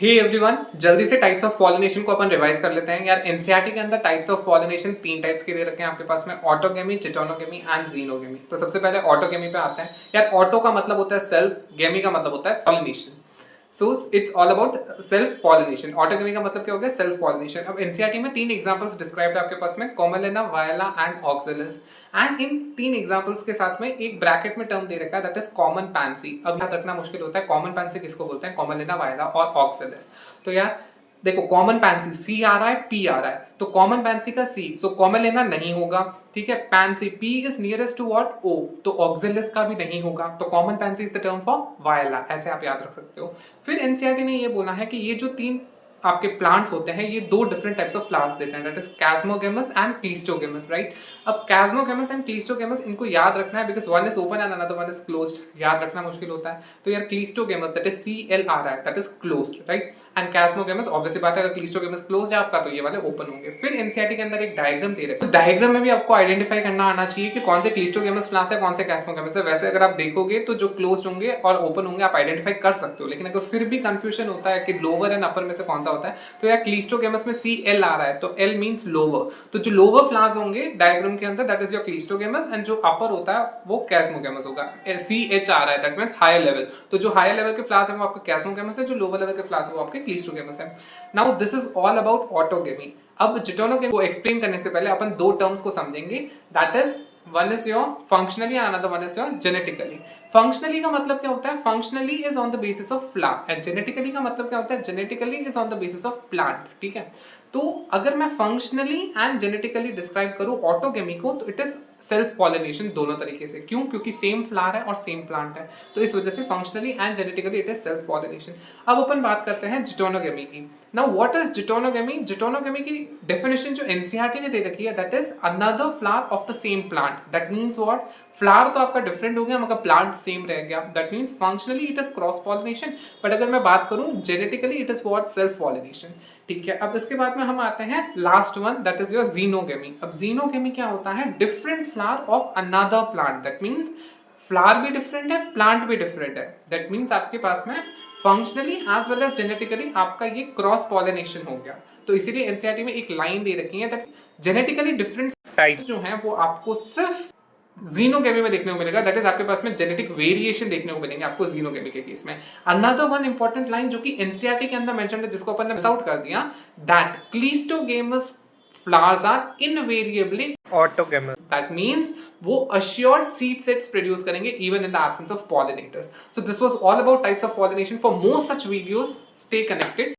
Hey everyone, जल्दी से types of pollination को अपन रिवाइज कर लेते हैं यार। एनसीईआरटी के अंदर टाइप्स ऑफ पॉलिनेशन 3 टाइप्स के दे रखे हैं आपके पास में, ऑटोगेमी, चिटोनोगेमी एंड जीनोगेमी। तो सबसे पहले ऑटोगेमी पे आते हैं यार। ऑटो का मतलब होता है सेल्फ, गेमी का मतलब होता है pollination. So it's all about self pollination. Autogamy का मतलब क्या हो गया? Self pollination. अब एनसीईआरटी में 3 एग्जांपल्स डिस्क्राइब्ड है आपके पास में, commelina, viola and oxalis. And in 3 examples के साथ में एक ब्रैकेट में टर्म दे रखा है, दैट इज कॉमन पैंसी। अब याद रखना मुश्किल होता है कॉमन पैंसी किसको बोलते हैं, कॉमेलिना, वायला और ऑक्जेलिस। तो यार देखो, कॉमन पैंसी सी आ रहा है, पी आ रहा है, तो कॉमन पैंसी का सी, सो कॉमेलिना नहीं होगा, ठीक है। Pansy, P is nearest to what, O, तो ऑक्जेलिस का भी नहीं होगा, तो common pansy is the term for viola. ऐसे आप याद रख सकते हो। फिर एनसीईआरटी ने ये बोला है कि ये जो 3 आपके प्लांट्स होते हैं, ये 2 डिफरेंट टाइप्स ऑफ फ्लावर्स देते हैं, that is chasmogamous and cleistogamous, right. अब कैस्मोगेमस एंड क्लीस्टोगेमस इनको याद रखना है, because one is open and another one is closed. याद रखना मुश्किल होता है। तो यार क्लीस्टोगेमस, दैट इज CL आ रहा है, that is closed, right. And chasmogamous obviously बात है, अगर क्लीस्टोगेमस क्लोज्ड है आपका तो ये वाले ओपन होंगे। फिर एनसीईआरटी के अंदर एक डायग्राम दे रहे हैं, उस डायग्राम में भी आपको आइडेंटिफाई करना आना चाहिए कि कौन से क्लीस्टोगेमस प्लांट्स है, कौन से कैस्मोगेमस है। वैसे अगर आप देखोगे तो जो क्लोज्ड होंगे और ओपन होंगे आप आइडेंटिफाई कर सकते हो, लेकिन अगर फिर भी कंफ्यूजन होता है कि लोअर एंड अपर में से कौन सा होता है, तो यार क्लीस्टोगेमस में CL आ रहा है, तो L मींस लोअर। तो जो लोअर फ्लावर्स होंगे डायग्राम के अंदर, दैट इज योर क्लीस्टोगेमस, एंड जो अपर होता है वो कैस्मोगेमस होगा। CH आ रहा है, दैट मींस हायर लेवल। तो जो हायर लेवल के फ्लावर्स है वो आपके कैस्मोगेमस है, जो लोअर लेवल के फ्लावर्स है वो आपके क्लीस्टोगेमस है। Now this is all about autogamy. अब जिटोनोगेमी को एक्सप्लेन करने से पहले अपन 2 टर्म्स को समझेंगे, that is one is your functionally and another one is your genetically. Functionally का मतलब क्या होता है? Functionally is on the basis of flower, and genetically का मतलब क्या होता है? Genetically is on the basis of plant, ठीक है। तो अगर मैं फंक्शनली एंड जेनेटिकली डिस्क्राइब करूं ऑटोगेमी को, तो इट इज सेल्फ पॉलिनेशन दोनों तरीके से। क्यों? क्योंकि सेम फ्लावर है और सेम प्लांट है, तो इस वजह से functionally and genetically it is self pollination. अब अपन बात करते हैं जिटोनोगेमी की। Now what is geitonogamy? Geitonogamy की डेफिनेशन जो एनसीईआरटी ने दे रखी है, that is another flower of the same plant. That means what? Flower तो आपका डिफरेंट हो गया मगर प्लांट सेम रह गया, that means functionally it is cross pollination. But अगर मैं बात करूं genetically, it is what? Self pollination, ठीक है। अब इसके बाद में हम आते हैं last one, that is your xenogamy. अब जीनोगेमी क्या होता है? Different flower of another plant, that means flower भी डिफरेंट है, प्लांट भी डिफरेंट है। दैट मींस आपके पास में functionally as well as genetically आपका ये क्रॉस पॉलिनेशन हो गया। तो इसीलिए एनसीईआरटी में एक लाइन दे रखी है दैट जेनेटिकली डिफरेंट टाइप्स जो हैं वो आपको सिर्फ जीनोगेमी में देखने को मिलेगा, दैट इज आपके पास में जेनेटिक वेरिएशन देखने को मिलेंगे आपको जीनोगेमी के केस में। अनदर वन इंपॉर्टेंट लाइन जो कि एनसीईआरटी के अंदर मेंशन्ड है, जिसको अपन ने मिस आउट कर दिया, that cleistogamous flowers are invariably autogamous. That means वो assured seed sets produce करेंगे even in the absence of pollinators. So this was all about types of pollination. For more such videos, stay connected.